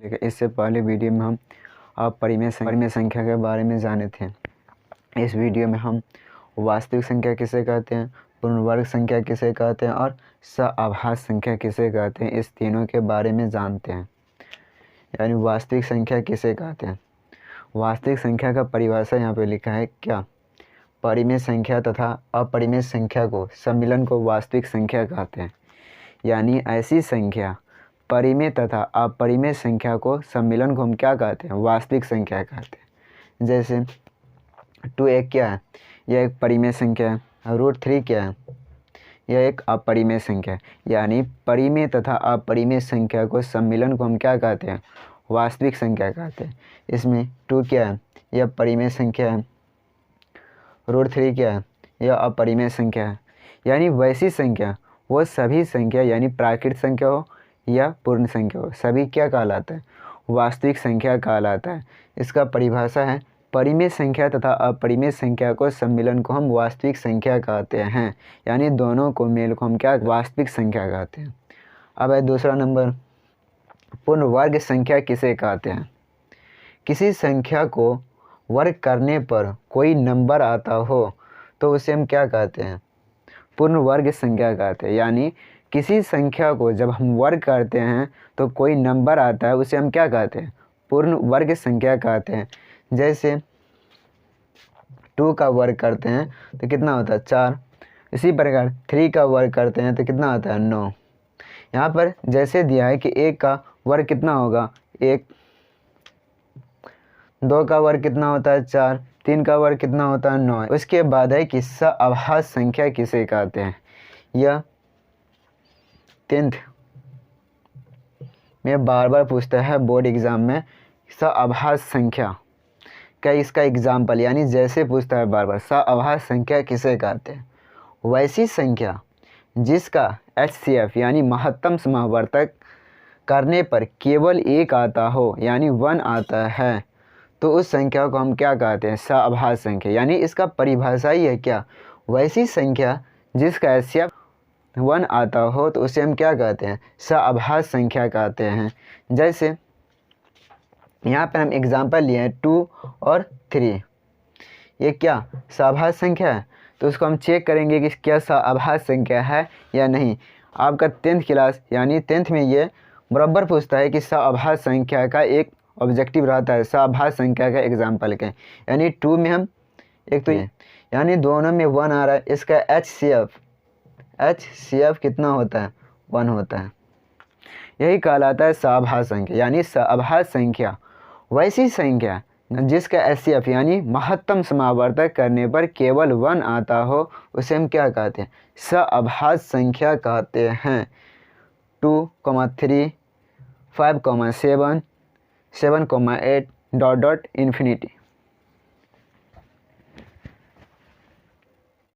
देखिए, इससे पहले वीडियो में हम परिमेय संख्या के बारे में जाने थे। इस वीडियो में हम वास्तविक संख्या किसे कहते हैं, पूर्ण वर्ग संख्या किसे कहते हैं और सआभाज्य संख्या किसे कहते हैं, इस तीनों के बारे में जानते हैं। यानी वास्तविक संख्या किसे कहते हैं। वास्तविक संख्या का परिभाषा यहाँ पे लिखा है क्या, परिमेय संख्या तथा अपरिमेय संख्या को सम्मिलन को वास्तविक संख्या कहते हैं। यानी ऐसी संख्या परिमेय तथा अपरिमेय संख्या को सम्मिलन को हम क्या कहते हैं, वास्तविक संख्या कहते हैं। जैसे 2 एक क्या है, यह एक परिमेय संख्या है। √3 क्या है, यह एक अपरिमेय संख्या है। यानी परिमेय तथा अपरिमेय संख्या को सम्मिलन को हम क्या कहते हैं, वास्तविक संख्या कहते हैं। इसमें 2 क्या है, यह परिमेय संख्या है। √3 क्या है, यह अपरिमेय संख्या है। यानी वैसी संख्या, वो सभी संख्या यानी प्राकृत संख्या हो या पूर्ण संख्या हो, सभी क्या कहलाता है, वास्तविक संख्या कहलाता है। इसका परिभाषा है परिमेय संख्या तथा अपरिमेय संख्या को सम्मिलन को हम वास्तविक संख्या कहते हैं। यानी दोनों को मेल को हम क्या, वास्तविक संख्या कहते हैं। अब है दूसरा नंबर, पूर्ण वर्ग संख्या किसे कहते हैं। किसी संख्या को वर्ग करने पर कोई नंबर आता हो तो उसे हम क्या कहते हैं, पूर्ण वर्ग संख्या कहते हैं। यानी किसी संख्या को जब हम वर्ग करते हैं तो कोई नंबर आता है, उसे हम क्या कहते हैं, पूर्ण वर्ग संख्या कहते हैं। जैसे 2 का वर्ग करते हैं तो कितना होता है, 4। इसी प्रकार 3 का वर्ग करते हैं तो कितना होता है, 9। यहाँ पर जैसे दिया है कि 1 का वर्ग कितना होगा, 1। 2 का वर्ग कितना होता है, 4। 3 का वर्ग कितना होता है, 9। उसके बाद है कि सआभाज्य संख्या किसे कहते हैं। यह 10th में बार बार पूछता है बोर्ड एग्ज़ाम में, सआभाज्य संख्या का इसका एग्जाम्पल, यानी जैसे पूछता है बार बार, सआभाज्य संख्या किसे कहते हैं। वैसी संख्या जिसका HCF यानी महत्तम समावर्तक करने पर केवल 1 आता हो, यानी 1 आता है, तो उस संख्या को हम क्या कहते हैं, सआभाज्य संख्या। यानी इसका परिभाषा ही है क्या, वैसी संख्या जिसका HCF 1 आता हो तो उसे हम क्या कहते हैं, सआभाज्य संख्या कहते हैं। जैसे यहाँ पर हम एग्जाम्पल लिए हैं 2 और 3, ये क्या सआभाज्य संख्या है, तो उसको हम चेक करेंगे कि क्या सआभाज्य संख्या है या नहीं। आपका 10th क्लास यानी 10th में ये बराबर पूछता है कि सआभाज्य संख्या का एक ऑब्जेक्टिव रहता है, सआभाज्य संख्या का एग्जाम्पल के। यानी 2 में हम एक तो यानी दोनों में 1 आ रहा है, इसका HCF कितना होता है, 1 होता है। यही कहलाता है सआभाज्य संख्या। यानी सआभाज्य संख्या वैसी संख्या जिसका HCF यानी महत्तम समावर्तक करने पर केवल 1 आता हो, उसे हम क्या कहते हैं, सआभाज्य संख्या कहते हैं। 2, 3, 5, 7, 7, 8 ...